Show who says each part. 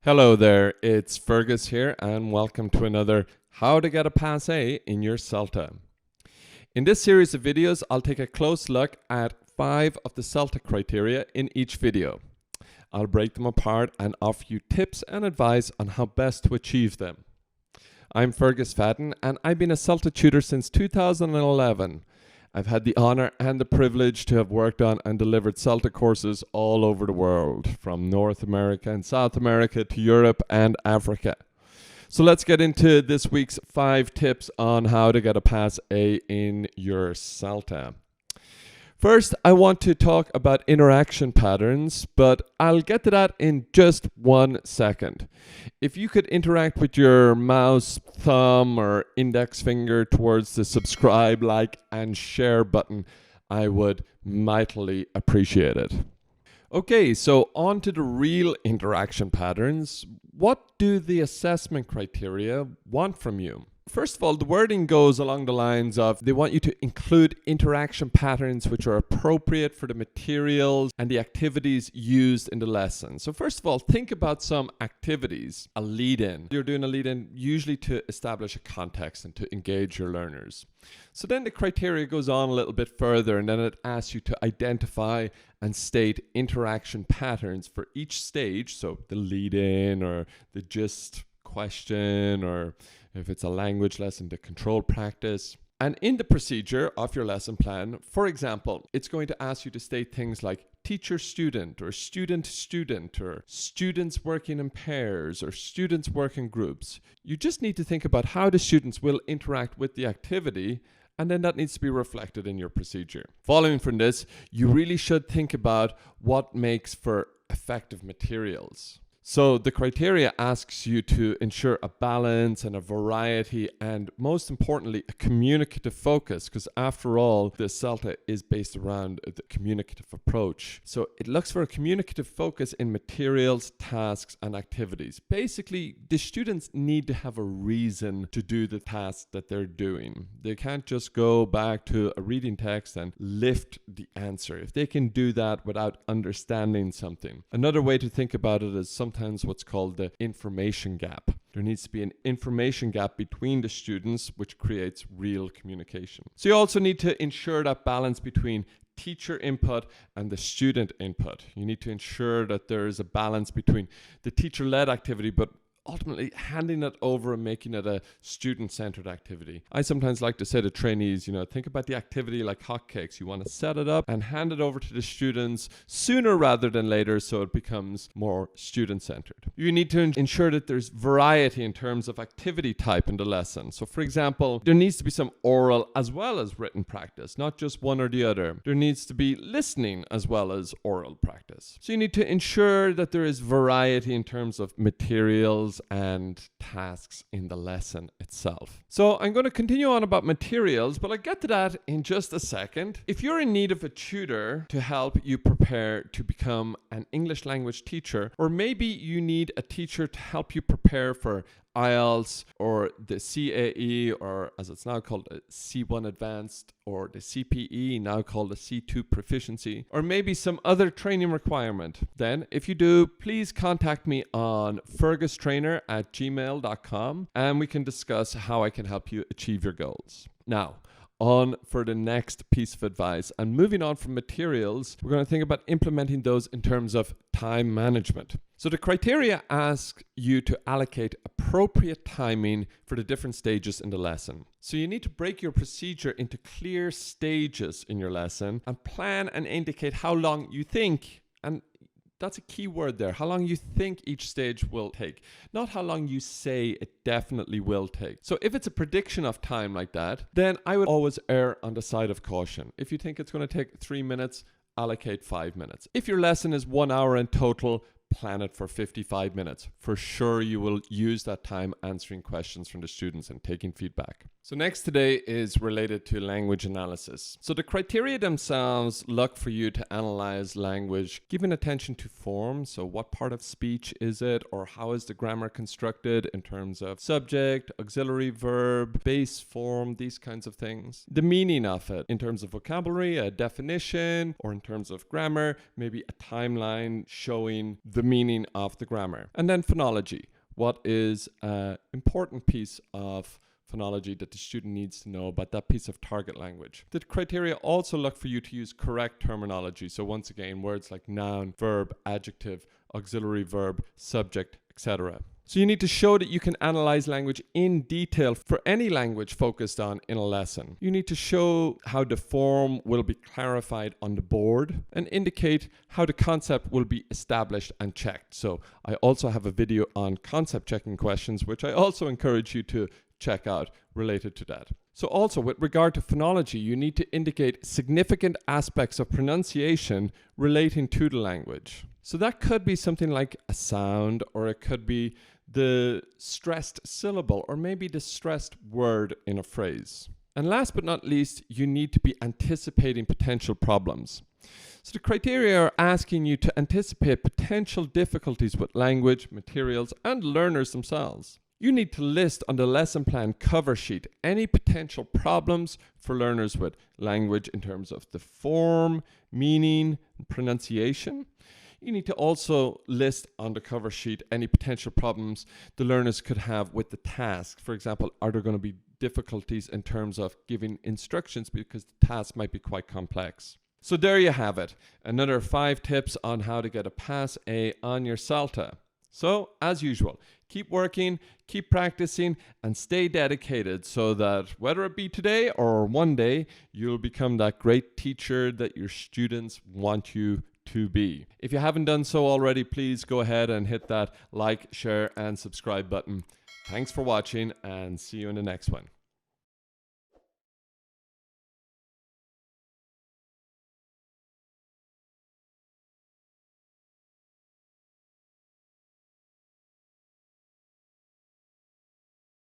Speaker 1: Hello there, it's Fergus here and welcome to another How to Get a Pass A in Your CELTA. In this series of videos, I'll take a close look at 5 of the CELTA criteria in each video. I'll break them apart and offer you tips and advice on how best to achieve them. I'm Fergus Fadden and I've been a CELTA tutor since 2011. I've had the honour and the privilege to have worked on and delivered CELTA courses all over the world, from North America and South America to Europe and Africa. So let's get into this week's 5 tips on how to get a Pass A in your CELTA. First, I want to talk about interaction patterns, but I'll get to that in just 1 second. If you could interact with your mouse, thumb, or index finger towards the subscribe, like, and share button, I would mightily appreciate it. Okay, so on to the real interaction patterns. What do the assessment criteria want from you? First of all, the wording goes along the lines of they want you to include interaction patterns which are appropriate for the materials and the activities used in the lesson. So first of all, think about some activities, a lead-in. You're doing a lead-in usually to establish a context and to engage your learners. So then the criteria goes on a little bit further and then it asks you to identify and state interaction patterns for each stage. So the lead-in or the gist question, or if it's a language lesson, the control practice. And in the procedure of your lesson plan, for example, it's going to ask you to state things like teacher-student or student-student or students working in pairs or students work in groups. You just need to think about how the students will interact with the activity, and then that needs to be reflected in your procedure. Following from this, you really should think about what makes for effective materials. So the criteria asks you to ensure a balance and a variety and, most importantly, a communicative focus, because after all, the CELTA is based around the communicative approach. So it looks for a communicative focus in materials, tasks, and activities. Basically, the students need to have a reason to do the tasks that they're doing. They can't just go back to a reading text and lift the answer. If they can do that without understanding something. Another way to think about it is sometimes what's called the information gap. There needs to be an information gap between the students, which creates real communication. So you also need to ensure that balance between teacher input and the student input. You need to ensure that there is a balance between the teacher-led activity, but ultimately handing it over and making it a student-centered activity. I sometimes like to say to trainees, think about the activity like hotcakes. You want to set it up and hand it over to the students sooner rather than later so it becomes more student-centered. You need to ensure that there's variety in terms of activity type in the lesson. So for example, there needs to be some oral as well as written practice, not just one or the other. There needs to be listening as well as oral practice. So you need to ensure that there is variety in terms of materials and tasks in the lesson itself. So I'm going to continue on about materials, but I'll get to that in just a second. If you're in need of a tutor to help you prepare to become an English language teacher, or maybe you need a teacher to help you prepare for IELTS or the CAE, or as it's now called, a C1 Advanced, or the CPE, now called a C2 Proficiency, or maybe some other training requirement, then if you do, please contact me on fergustrainer@gmail.com and we can discuss how I can help you achieve your goals. Now, on for the next piece of advice, and moving on from materials, we're going to think about implementing those in terms of time management. So the criteria ask you to allocate appropriate timing for the different stages in the lesson. So you need to break your procedure into clear stages in your lesson and plan and indicate how long you think, and that's a key word there, how long you think each stage will take, not how long you say it definitely will take. So if it's a prediction of time like that, then I would always err on the side of caution. If you think it's going to take 3 minutes, allocate 5 minutes. If your lesson is 1 hour in total, plan it for 55 minutes. For sure, you will use that time answering questions from the students and taking feedback. So next today is related to language analysis. So the criteria themselves look for you to analyze language, giving attention to form. So what part of speech is it, or how is the grammar constructed in terms of subject, auxiliary verb, base form, these kinds of things. The meaning of it in terms of vocabulary, a definition, or in terms of grammar, maybe a timeline showing the the meaning of the grammar. And then phonology. What is an important piece of phonology that the student needs to know about that piece of target language? The criteria also look for you to use correct terminology. So once again, words like noun, verb, adjective, auxiliary verb, subject, etc. So you need to show that you can analyze language in detail for any language focused on in a lesson. You need to show how the form will be clarified on the board and indicate how the concept will be established and checked. So I also have a video on concept checking questions, which I also encourage you to check out related to that. So also with regard to phonology, you need to indicate significant aspects of pronunciation relating to the language. So that could be something like a sound, or it could be the stressed syllable, or maybe the stressed word in a phrase. And last but not least, you need to be anticipating potential problems. So the criteria are asking you to anticipate potential difficulties with language, materials, and learners themselves. You need to list on the lesson plan cover sheet any potential problems for learners with language in terms of the form, meaning, and pronunciation. You need to also list on the cover sheet any potential problems the learners could have with the task. For example, are there going to be difficulties in terms of giving instructions because the task might be quite complex? So there you have it. Another 5 tips on how to get a pass A on your CELTA. So, as usual, keep working, keep practicing, and stay dedicated so that whether it be today or one day, you'll become that great teacher that your students want you to be. If you haven't done so already, please go ahead and hit that like, share, and subscribe button. Thanks for watching, and see you in the next one.